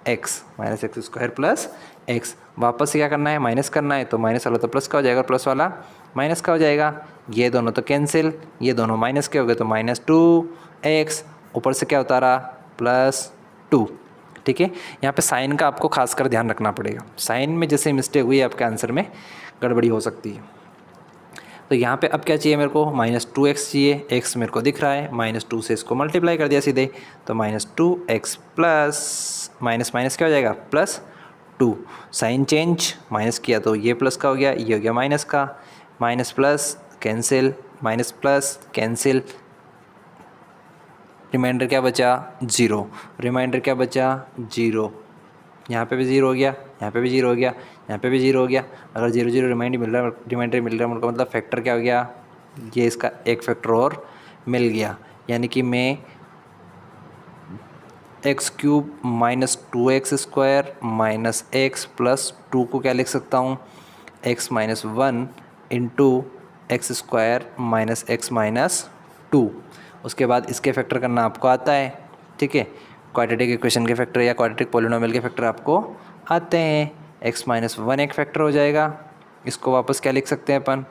x, -x square plus x। वापस से क्या करना है, माइनस करना है, तो माइनस वाला तो प्लस का हो जाएगा, प्लस वाला माइनस का हो जाएगा, ये दोनों तो कैंसिल, ये दोनों माइनस के हो गए, तो -2x, ऊपर से क्या होता रहा, +2। ठीक है, यहाँ पे साइन का आपको खासकर ध्यान रखना पड़ेगा, साइन में जैसे मिस्टेक हुई आपके आंसर में गड़बड़ी हो सकती है। तो यहाँ पे अब क्या चाहिए मेरे को, -2x चाहिए, x मेरे को दिख रहा है, -2 से इसको मल्टीप्लाई कर दिया सीधे, तो -2x प्लस माइनस माइनस क्या हो जाएगा, +2, साइन चेंज, माइनस किया तो ये प्लस का हो गया, ये हो गया माइनस का, minus plus cancel, minus plus cancel, reminder क्या बचा, 0, रिमाइंडर क्या बचा, 0, यहाँ पे भी 0 हो गया, यहाँ पे भी 0 हो गया, यहाँ पे भी 0 हो गया। अगर 0 0 रिमाइंडर मिल रहा है मतलब फैक्टर क्या हो गया, ये इसका एक फैक्टर और मिल गया, यानी कि मैं x³ -2x² minus x plus 2 को क्या लिख सकता हूँ, x minus 1 into x² minus x minus 2। उसके बाद इसके फैक्टर करना आपको आता है, ठीक है, क्वाड्रेटिक इक्वेशन के फैक्टर या क्वाड्रेटिक पॉलिनोमियल के फैक्टर आपको आते हैं। x माइनस 1 एक फैक्टर हो जाएगा, इसको वापस क्या लिख सकते हैं अपन,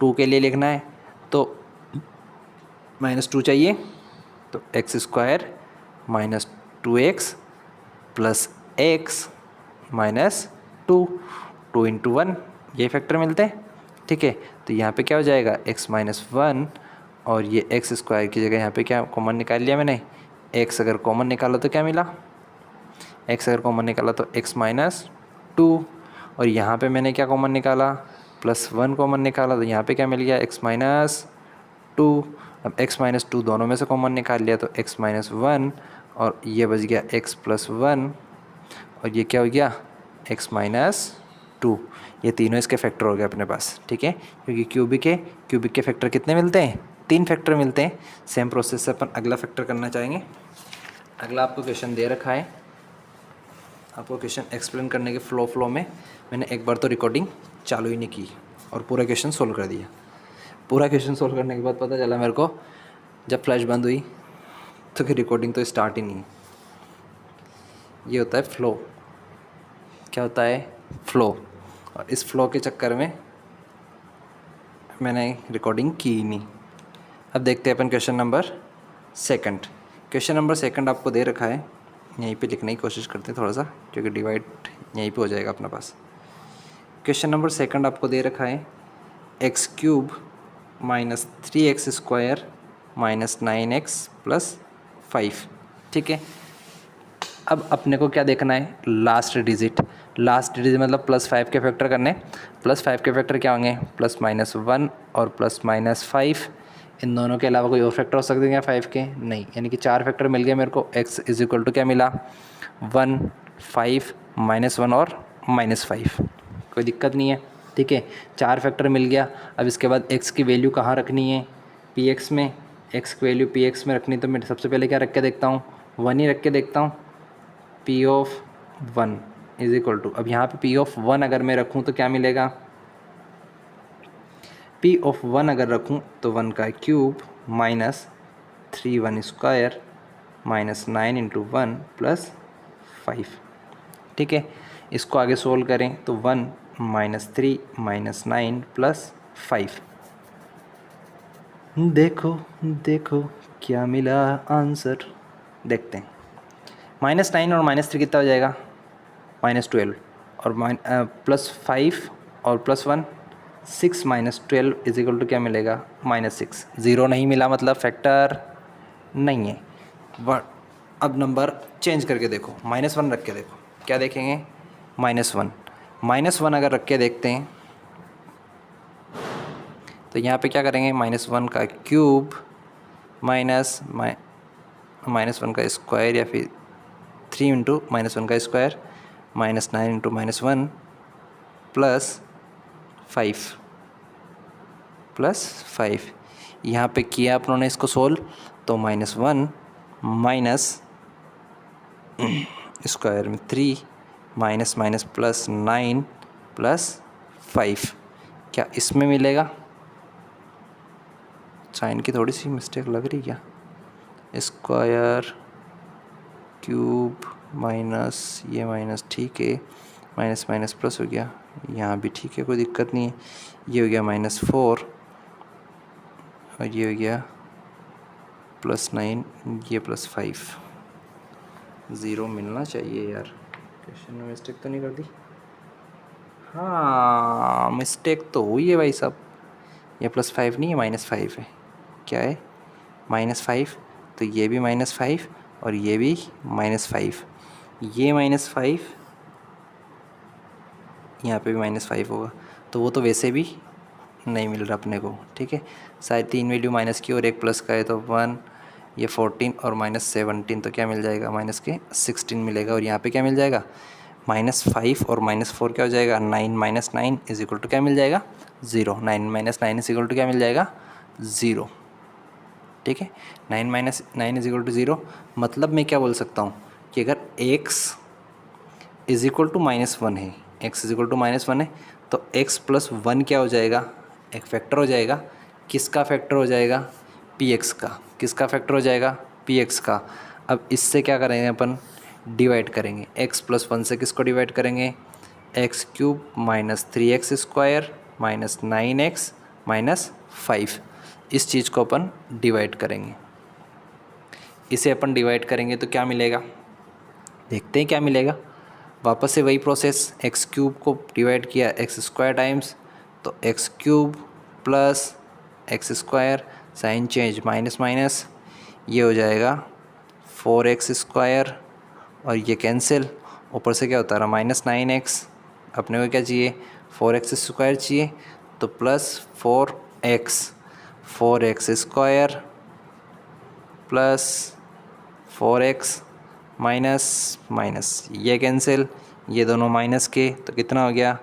2 के लिए लिखना है तो -2 चाहिए, तो x² minus 2x plus x minus 2, 2 into 1 ये फैक्टर मिलते हैं, ठीक है। तो यहाँ पे क्या हो जाएगा, x माइनस 1 और ये x² की जगह यहाँ पे क्या कॉमन निकाल लिया मैंने, x अगर कॉमन निकाला तो क्या मिला, x अगर कॉमन निकाला तो x माइनस 2, और यहाँ पे मैंने क्या कॉमन निकाला, +1 कॉमन निकाला, तो यहाँ पे क्या मिल गया, x माइनस 2। अब x माइनस 2 दोनों में से कॉमन निकाल लिया तो x माइनस 1, और ये बच गया x प्लस 1, और ये क्या हो गया, x माइनस 2। ये तीनों इसके फैक्टर हो गए अपने पास, ठीक है, क्योंकि क्यूबिक के फैक्टर कितने मिलते हैं, 3 फैक्टर मिलते हैं। सेम प्रोसेस से अपन अगला फैक्टर करना चाहेंगे। अगला आपको क्वेश्चन दे रखा है, आपको क्वेश्चन एक्सप्लेन करने के फ्लो में मैंने एक बार तो रिकॉर्डिंग चालू ही नहीं की और पूरा क्वेश्चन सोल्व कर दिया। पूरा क्वेश्चन सोल्व करने के बाद पता चला मेरे को, जब फ्लैश बंद हुई तो फिर रिकॉर्डिंग तो स्टार्ट ही नहीं। ये होता है फ्लो, क्या होता है, फ्लो, और इस फ्लो के चक्कर में मैंने रिकॉर्डिंग की ही नहीं। अब देखते हैं अपन question number second. Question number second आपको दे रखा है, यहीं पे लिखने की कोशिश करते हैं थोड़ा सा, क्योंकि डिवाइड यहीं पे हो जाएगा अपना पास। क्वेश्चन नंबर सेकंड आपको दे रखा है, x³ minus 3x² minus 9x plus 5, ठीक है। अब अपने को क्या देखना है, लास्ट डिजिट मतलब +5 के फैक्टर करने। +5 के फैक्टर क्या होंगे, +-1 और +-5। इन दोनों के अलावा कोई और फैक्टर हो सकते हैं क्या 5 के, नहीं, यानी कि 4 फैक्टर मिल गए मेरे को। x इज इक्वल टू क्या मिला, 1, 5, -1 और -5, कोई दिक्कत नहीं है, ठीक है, 4 फैक्टर मिल गया। अब इसके बाद x की वैल्यू कहाँ रखनी है, px में, x की वैल्यू px में रखनी, तो मैं सबसे पहले क्या रख के देखता हूँ, 1 ही रख के देखता हूँ। P(1) इज इक्वल टू, अब यहाँ पे P(1) अगर मैं रखूँ तो क्या मिलेगा, P(1) अगर रखूँ तो 1 का cube minus 3(1)² minus 9 into 1 plus 5, ठीक है। इसको आगे सोल्व करें तो 1 माइनस 3 माइनस 9 प्लस 5, देखो देखो क्या मिला आंसर, देखते हैं। -9 और -3 कितना हो जाएगा, -12, और +5 और +1 6 माइनस 12 इज इक्वल टू क्या मिलेगा, -6। 0 नहीं मिला मतलब फैक्टर नहीं है। अब नंबर चेंज करके देखो, -1 रख के देखो, क्या देखेंगे, -1 अगर रख के देखते हैं तो यहाँ पे क्या करेंगे, -1 का क्यूब माइनस -1 का स्क्वायर, या फिर 3 इंटू -1 का स्क्वायर माइनस 9 इंटू -1 प्लस 5 यहाँ पे किया आप लोगों ने इसको सोल्व, तो -1 माइनस स्क्वायर में 3 माइनस माइनस प्लस 9 प्लस 5, क्या इसमें मिलेगा, साइन की थोड़ी सी मिस्टेक लग रही क्या, स्क्वायर क्यूब माइनस ये माइनस, ठीक है, माइनस माइनस प्लस हो गया, यहाँ भी ठीक है, कोई दिक्कत नहीं है। ये हो गया -4 और ये हो गया +9, ये +5। 0 मिलना चाहिए यार। क्वेश्चन में मिस्टेक तो नहीं कर दी? हाँ मिस्टेक तो हुई है भाई साहब। ये +5 नहीं है, -5 है। क्या है? -5, तो ये भी -5 और ये भी -5। ये -5, यहाँ पे भी -5 होगा, तो वो तो वैसे भी नहीं मिल रहा अपने को। ठीक है, शायद 3 वैल्यू माइनस की और एक प्लस का है, तो 1, ये 14 और -17, तो क्या मिल जाएगा? -16 मिलेगा। और यहाँ पे क्या मिल जाएगा? -5 और -4 क्या हो जाएगा? 9 - 9 इज इक्वल टू क्या मिल जाएगा? 0। 9 - 9 इज इक्वल टू क्या मिल जाएगा? 0। ठीक है, 9 - 9 इज इक्वल टू 0। मतलब मैं क्या बोल सकता हूँ कि अगर x इज इक्वल टू -1 है, x इज इक्वल टू -1 है, तो x + 1 क्या हो जाएगा? एक फैक्टर हो जाएगा। किसका फैक्टर हो जाएगा? px का। किसका फैक्टर हो जाएगा? px का। अब इससे क्या करेंगे अपन? डिवाइड करेंगे। x + 1 से किसको डिवाइड करेंगे? x³ - 3x² - 9x - 5। इस चीज़ को अपन डिवाइड करेंगे। इसे अपन डिवाइड करेंगे तो क्या मिलेगा? देखते हैं क्या मिलेगा। वापस से वही प्रोसेस, x³ को डिवाइड किया x² टाइम्स, तो x³ + x², sign change minus minus, ये हो जाएगा 4x² और ये कैंसिल। ऊपर से क्या होता रहा? -9x। अपने को क्या चाहिए? 4x² चाहिए, तो +4x, 4x² plus 4x minus minus, ये कैंसिल, ये दोनों माइनस के, तो कितना हो गया?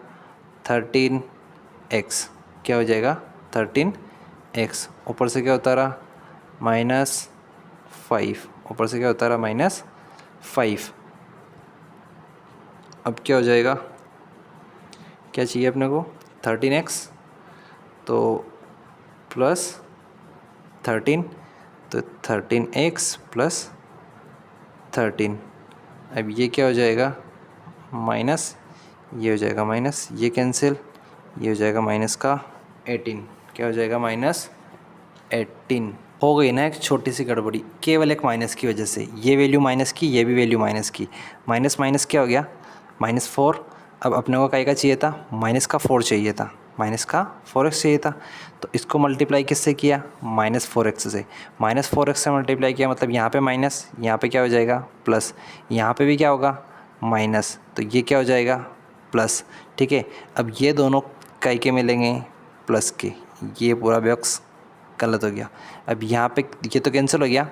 13x। क्या हो जाएगा? 13x। ऊपर से क्या होता रहा? -5। ऊपर से क्या होता रहा? -5। अब क्या हो जाएगा? क्या चाहिए अपने को? 13x, तो +13, तो 13x + 13। अब ये क्या हो जाएगा? माइनस, ये हो जाएगा माइनस, ये कैंसिल, ये हो जाएगा -18। क्या हो जाएगा? -18। हो गई ना एक छोटी सी गड़बड़ी, केवल एक माइनस की वजह से। ये वैल्यू माइनस की, ये भी वैल्यू माइनस की, माइनस माइनस क्या हो गया? -4। अब अपने को काय का चाहिए था? -4 चाहिए था, -4x चाहिए था। तो इसको मल्टीप्लाई किससे किया? -4x से। -4x से मल्टीप्लाई किया, मतलब यहाँ पे माइनस, यहाँ पे क्या हो जाएगा? प्लस, यहाँ पे भी क्या होगा? माइनस, तो ये क्या हो जाएगा? प्लस। ठीक है, अब ये दोनों काय के मिलेंगे? प्लस के। ये पूरा बॉक्स गलत हो गया। अब यहाँ पे ये तो कैंसिल हो गया,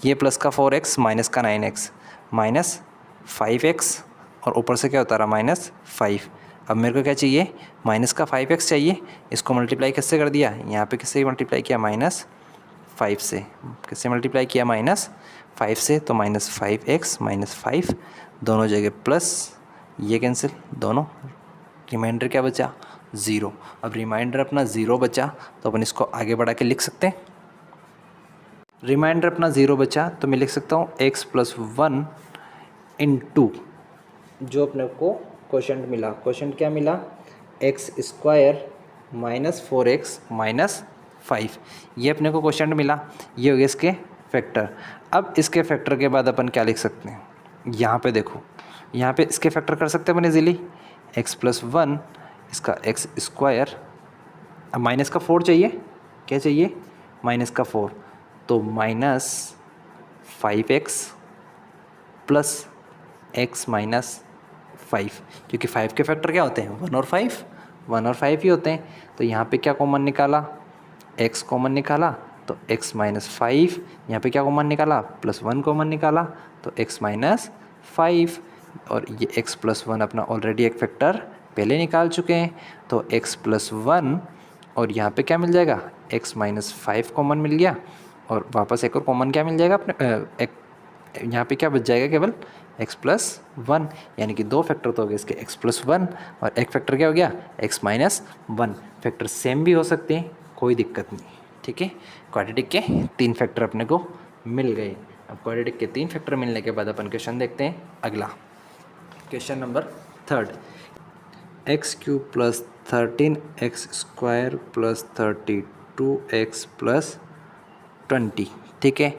ये प्लस का 4x माइनस का 9x, -5x और ऊपर से क्या होता रहा? -5। अब मेरे को क्या चाहिए? माइनस का 5x चाहिए। इसको मल्टीप्लाई किससे कर दिया? यहाँ पे किससे मल्टीप्लाई किया? -5 से। किससे मल्टीप्लाई किया? -5 से, तो -5x -5, दोनों जगह प्लस, ये कैंसिल, दोनों, रिमाइंडर क्या बचा? 0। अब रिमाइंडर अपना 0 बचा, तो अपन इसको आगे बढ़ा के लिख सकते हैं। रिमाइंडर अपना 0 बचा, तो मैं लिख सकता हूँ x + 1 × जो अपने को क्वोशंट मिला। क्वोशंट क्या मिला? x² - 4x - 5। ये अपने को क्वोशंट मिला। ये हो गया इसके फैक्टर। अब इसके फैक्टर के बाद अपन क्या लिख सकते हैं? यहाँ पे देखो, यहाँ पे इसके फैक्टर कर सकते हैं अपन इजीली। x + 1, इसका x², अब माइनस का 4 चाहिए। क्या चाहिए? -4, तो -5x + x - 5, क्योंकि 5 के फैक्टर क्या होते हैं? 1 और 5, 1 और 5 ही होते हैं। तो यहाँ पे क्या कॉमन निकाला? x कॉमन निकाला, तो x - 5। यहाँ पे क्या कॉमन निकाला? +1 कॉमन निकाला, तो x - 5। और ये x + 1 अपना ऑलरेडी एक फैक्टर पहले निकाल चुके हैं, तो x + 1 और यहाँ पे क्या मिल जाएगा? x - 5 कॉमन मिल गया, और वापस एक और कॉमन क्या मिल जाएगा अपने? यहाँ पे क्या बच जाएगा? केवल x + 1, यानी कि 2 फैक्टर तो हो गए इसके, x + 1 और एक फैक्टर क्या हो गया? x - 1। फैक्टर सेम भी हो सकते हैं, कोई दिक्कत नहीं। ठीक है, क्वाड्रेटिक के 3 फैक्टर अपने को मिल गए। अब क्वाड्रेटिक के 3 फैक्टर मिलने के बाद अपन क्वेश्चन देखते हैं अगला। Question number 3। X cube plus 13x² plus 32x plus 20। ठीक है,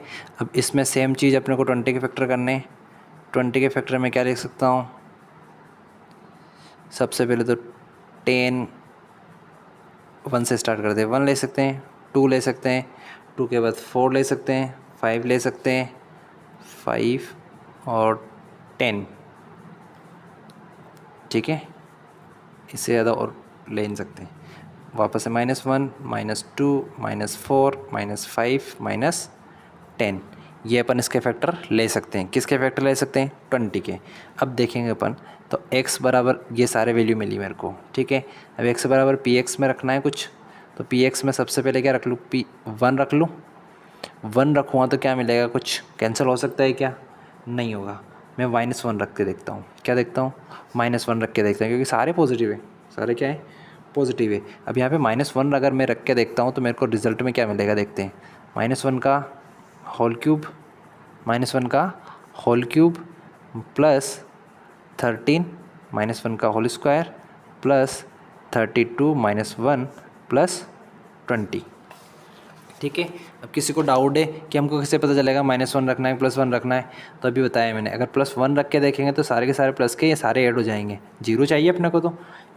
अब इसमें सेम चीज़ अपने को 20 के फैक्टर करने हैं। 20 के फैक्टर में क्या लिख सकता हूँ, सबसे पहले तो 10 1 से स्टार्ट करते हैं, 1 ले सकते हैं, 2 ले सकते हैं, 2 के बाद 4 ले सकते हैं, 5 ले सकते हैं, 5 और 10। ठीक है, इससे ज़्यादा और ले नहीं सकते। वापस से -1 -2 -4 -5 -10, ये अपन इसके फैक्टर ले सकते हैं। किसके फैक्टर ले सकते हैं, 20 के। अब देखेंगे अपन, तो x बराबर ये सारे वैल्यू मिली मेरे को। ठीक है, अब x बराबर px में रखना है कुछ, तो px में सबसे पहले क्या रख लूँ, p1 रख लूँ। 1 रखूँगा तो क्या मिलेगा, कुछ कैंसिल हो सकता है क्या, नहीं होगा। मैं -1 रख के देखता हूँ, क्या देखता हूँ, -1 रख के देखता हूँ, क्योंकि सारे पॉजिटिव है, सारे क्या है, पॉजिटिव है। अब यहाँ पे -1 अगर मैं रख के देखता हूँ तो मेरे को रिजल्ट में क्या मिलेगा, देखते हैं। -1 का होल क्यूब, -1 का होल क्यूब प्लस 13 -1 का होल स्क्वायर प्लस 32 -1 प्लस 20। ठीक है, अब किसी को डाउट है कि हमको कैसे पता चलेगा -1 रखना है +1 रखना है, तो अभी बताया मैंने। अगर +1 रख के देखेंगे तो सारे के सारे प्लस के ये सारे ऐड हो जाएंगे। 0 चाहिए अपने को, तो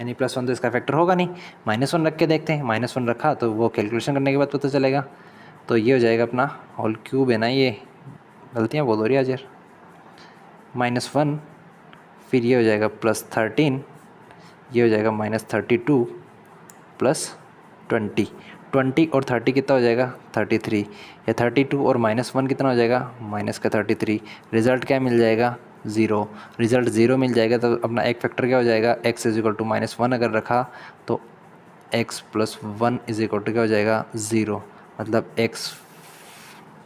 यानी +1 तो इसका फैक्टर होगा नहीं। -1 रख के देखते हैं, -1 रखा तो वो कैलकुलेशन करने के बाद पता चलेगा। तो ये हो जाएगा अपना होल क्यूब है ना, ये गलतियाँ बहुत हो रही है आज यार। -1, फिर ये हो जाएगा +13, ये हो जाएगा -32 प्लस 20। 20 और 30 कितना हो जाएगा, 33। या 32 और -1 कितना हो जाएगा, -33। रिज़ल्ट क्या मिल जाएगा, 0। रिज़ल्ट 0 मिल जाएगा तो अपना एक फैक्टर क्या हो जाएगा, x = -1 अगर रखा तो x + 1 = क्या हो जाएगा, 0। मतलब x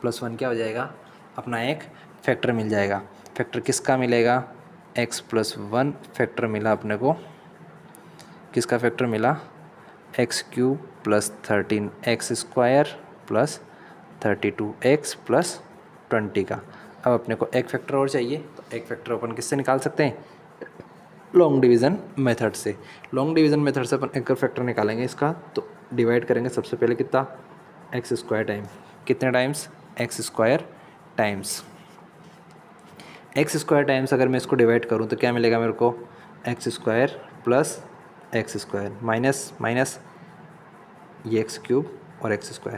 + 1 क्या हो जाएगा, अपना एक फैक्टर मिल जाएगा। फैक्टर किसका मिलेगा, x + 1 फैक्टर मिला अपने को। किसका फैक्टर मिला, x³ + 13x² plus 32x plus 20 का। अब अपने को एक फैक्टर और चाहिए, तो एक फैक्टर अपन किससे निकाल सकते हैं, लॉन्ग डिवीज़न मेथड से। लॉन्ग डिवीज़न मेथड से अपन एक फैक्टर निकालेंगे इसका, तो डिवाइड करेंगे सबसे पहले कितना, x² टाइम, कितने times, x² times. x² times अगर मैं इसको डिवाइड करूँ तो क्या मिलेगा मेरे को, x² plus x² minus minus ये x³ और x²,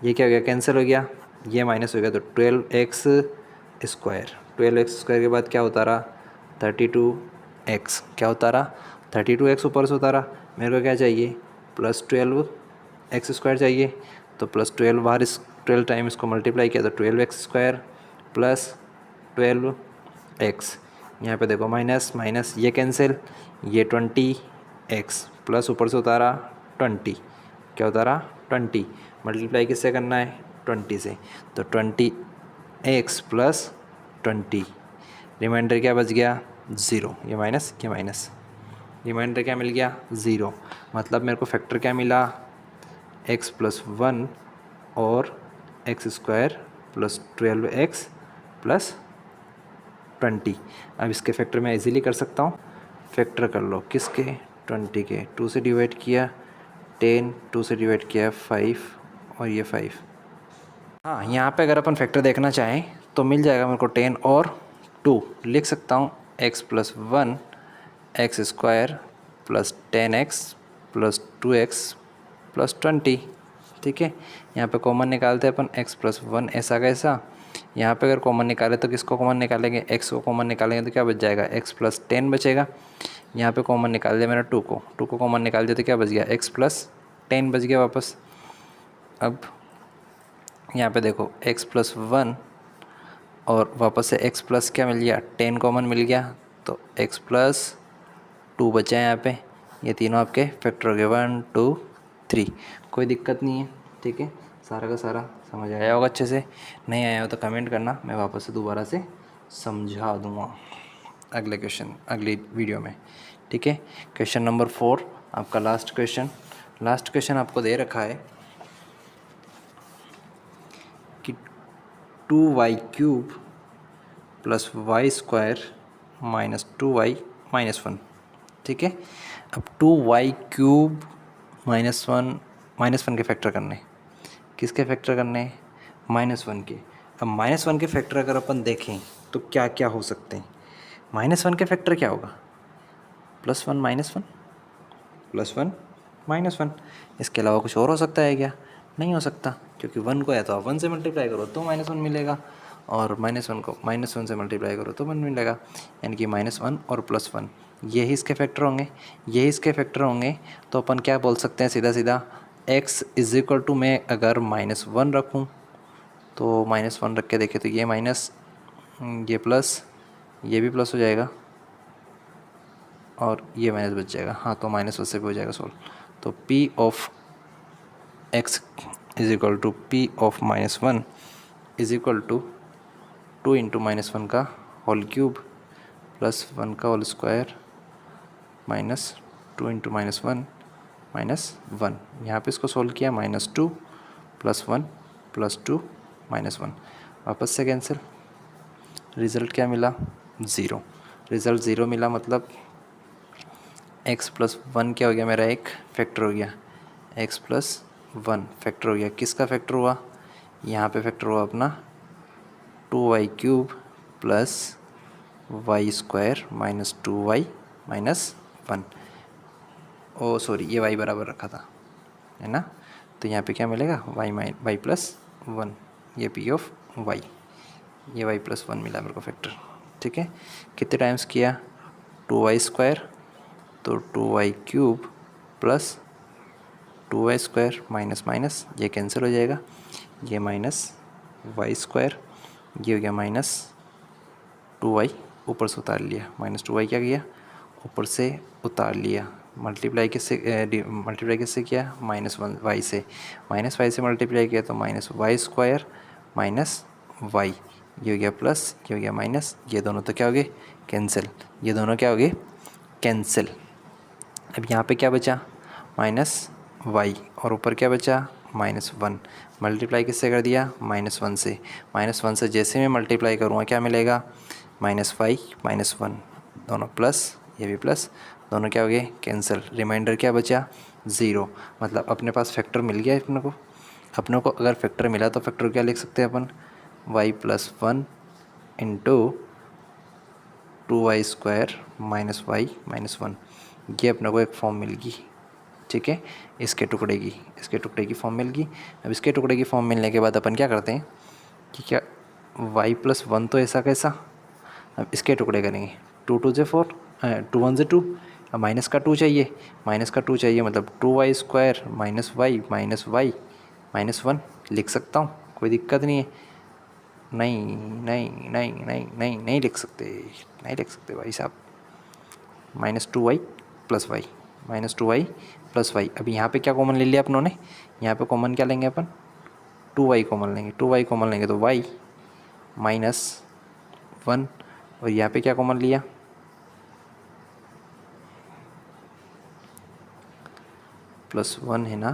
ये क्या हो गया, कैंसिल हो गया, ये माइनस हो गया, तो 12x²। 12x² के बाद क्या होता रहा, 32x। क्या होता रहा, 32x ऊपर से होता रहा। मेरे को क्या चाहिए, +12x² चाहिए, तो +12 बाहर, इस 12 टाइम इसको मल्टीप्लाई किया तो 12x² प्लस 12x। यहाँ पे देखो माइनस माइनस ये कैंसिल, ये 20x प्लस ऊपर से होता रहा 20। क्या होता रहा, 20। मल्टीप्लाई किससे करना है, 20 से, तो 20x प्लस 20। रिमाइंडर क्या बच गया, 0। ये माइनस, ये माइनस, रिमाइंडर क्या मिल गया, 0। मतलब मेरे को फैक्टर क्या मिला, x + 1 और x² प्लस 12x प्लस 20। अब इसके फैक्टर मैं इजीली कर सकता हूँ। फैक्टर कर लो किसके, 20 के। 2 से डिवाइड किया 10, 2 से डिवाइड किया 5 और ये 5। हाँ, यहाँ पे अगर अपन फैक्टर देखना चाहें तो मिल जाएगा मेरे को 10 और 2। लिख सकता हूँ x + 1 x² plus 10x plus 2x plus 20। ठीक है, यहाँ पे कॉमन निकालते हैं अपन, x + 1 ऐसा कैसा। यहाँ पे अगर कॉमन निकाले तो किसको कॉमन निकालेंगे, x को कॉमन निकालेंगे तो क्या बच जाएगा, x + 10 बचेगा। यहाँ पे कॉमन निकाल दिया मैंने 2 को कॉमन निकाल दिया तो क्या बच गया, x + 10 बच गया वापस। अब यहाँ पे देखो x + 1 और वापस से x प्लस क्या मिल गया, 10 कॉमन मिल गया, तो x + 2 बचा है यहाँ पे। ये तीनों आपके फैक्टर हो गए, 1 2 3। कोई दिक्कत नहीं है, ठीक है, सारा का सारा समझ आया होगा अच्छे से। नहीं आया हो तो कमेंट करना, मैं वापस से दोबारा से समझा दूँगा अगले क्वेश्चन, अगली वीडियो में। ठीक है, क्वेश्चन नंबर 4 आपका लास्ट क्वेश्चन आपको दे रखा है कि 2y³ + y² - 2y - 1। ठीक है। अब 2y³ -1 के फैक्टर करने, किसके फैक्टर करने, -1 के। अब -1 के फैक्टर अगर अपन देखें तो क्या क्या हो सकते हैं। -1 के फैक्टर क्या होगा, +1 -1 +1 -1। इसके अलावा कुछ और हो सकता है क्या, नहीं हो सकता, क्योंकि 1 को या तो आप 1 से मल्टीप्लाई करो तो -1 मिलेगा, और -1 को -1 से मल्टीप्लाई करो तो 1 मिलेगा, यानी कि -1 और +1 यही इसके फैक्टर होंगे, यही इसके फैक्टर होंगे। तो अपन क्या बोल सकते हैं सीधा सीधा, x = मैं अगर -1 रखूँ तो -1 रख के देखें तो ये माइनस, ये प्लस, ये भी प्लस हो जाएगा, और ये माइनस बच जाएगा। हाँ, तो -1 से भी हो जाएगा सोल्व। तो P of x = P of -1 = 2 × -1 का होल क्यूब प्लस 1 का होल स्क्वायर माइनस 2 × -1 -1। यहाँ पे इसको सोल्व किया, -2 + 1 + 2 -1, वापस से कैंसिल। रिज़ल्ट क्या मिला, 0। रिज़ल्ट 0 मिला, मतलब x + 1 क्या हो गया मेरा, एक फैक्टर हो गया। x + 1 फैक्टर हो गया, किसका फैक्टर हुआ, यहाँ पे फैक्टर हुआ अपना 2y³ + y² - 2y - 1। ओ सॉरी, ये y बराबर रखा था, है ना। तो यहाँ पे क्या मिलेगा, y + 1, ये P ऑफ y, ये y + 1 मिला मेरे को फैक्टर। ठीक है, कितने टाइम्स किया, 2y², तो 2y³ + 2y² माइनस माइनस ये कैंसिल हो जाएगा, ये -y², ये हो गया -2y, ऊपर से उतार लिया, -2y क्या किया, ऊपर से उतार लिया। मल्टीप्लाई किससे किया, -1y से, -y से मल्टीप्लाई किया तो -y² - y, ये हो गया प्लस, ये हो गया माइनस, ये दोनों तो क्या हो गए, कैंसिल, ये दोनों क्या हो गए, कैंसिल। अब यहाँ पे क्या बचा, -y, और ऊपर क्या बचा, -1। मल्टीप्लाई किससे कर दिया, -1 से, -1 से जैसे मैं मल्टीप्लाई करूँगा क्या मिलेगा, -y - 1, दोनों प्लस, ये भी प्लस, दोनों क्या हो गए, कैंसिल। रिमाइंडर क्या बचा, 0। मतलब अपने पास फैक्टर मिल गया अपने को अगर फैक्टर मिला तो फैक्टर क्या लिख सकते हैं अपन, y + 1 × 2y² - y - 1, ये अपने को एक फॉर्म मिल गई। ठीक है, इसके टुकड़े की फॉर्म मिल गई। अब इसके टुकड़े की फॉर्म मिलने के बाद अपन क्या करते हैं कि क्या, y + 1 तो ऐसा कैसा, अब इसके टुकड़े करेंगे, 2 × 2 = 4, 2 × 1 = 2, अब माइनस का 2 चाहिए, मतलब 2y² - y - 1 लिख सकता हूँ, कोई दिक्कत नहीं है। नहीं लिख सकते, भाई साहब, -2y + y -2y + y। अभी यहाँ पे क्या कॉमन ले लिया अपनों ने, यहाँ पे कॉमन क्या लेंगे अपन, 2y कॉमन लेंगे, तो y -1, और यहाँ पे क्या कॉमन लिया, +1 है ना,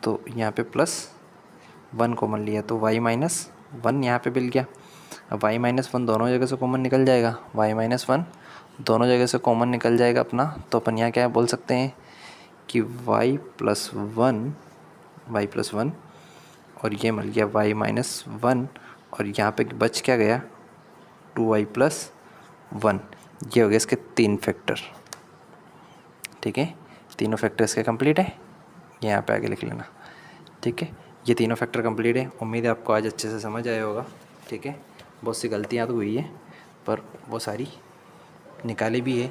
तो यहाँ पे +1 कॉमन लिया, तो y -1 यहाँ पे मिल गया। अब y -1 दोनों जगह से कॉमन निकल जाएगा, y -1 दोनों जगह से कॉमन निकल जाएगा अपना, तो अपन यहाँ क्या बोल सकते हैं कि y + 1 और ये मिल गया y -1, और यहाँ पे बच क्या गया, 2y + 1, ये हो गया इसके 3 फैक्टर। ठीक है, तीनों फैक्टर इसके कंप्लीट है, ये यहाँ पे आगे लिख लेना। ठीक है, ये तीनों फैक्टर कंप्लीट है। उम्मीद है आपको आज अच्छे से समझ आया होगा। ठीक है, बहुत सी गलतियाँ तो हुई है, पर वो सारी निकाली भी है।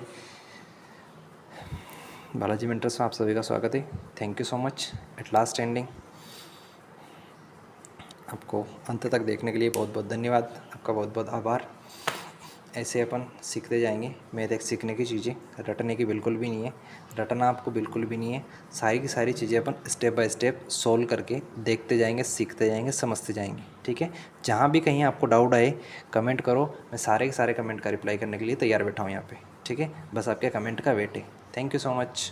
बालाजी मेंटर्स में आप सभी का स्वागत है। Thank you so much at last ending. आपको अंत तक देखने के लिए बहुत बहुत धन्यवाद, आपका बहुत बहुत आभार। ऐसे अपन सीखते जाएंगे। मैथ एक सीखने की चीज़ें, रटने की बिल्कुल भी नहीं है, रटना आपको बिल्कुल भी नहीं है। सारी की सारी चीज़ें अपन स्टेप बाय स्टेप सोल्व करके देखते जाएंगे, सीखते जाएंगे, समझते जाएंगे। ठीक है, जहाँ भी कहीं आपको डाउट आए कमेंट करो, मैं सारे के सारे कमेंट का रिप्लाई करने के लिए तैयार बैठा हूँ यहाँ पे। ठीक है, बस आपके कमेंट का वेट है। Thank you so much.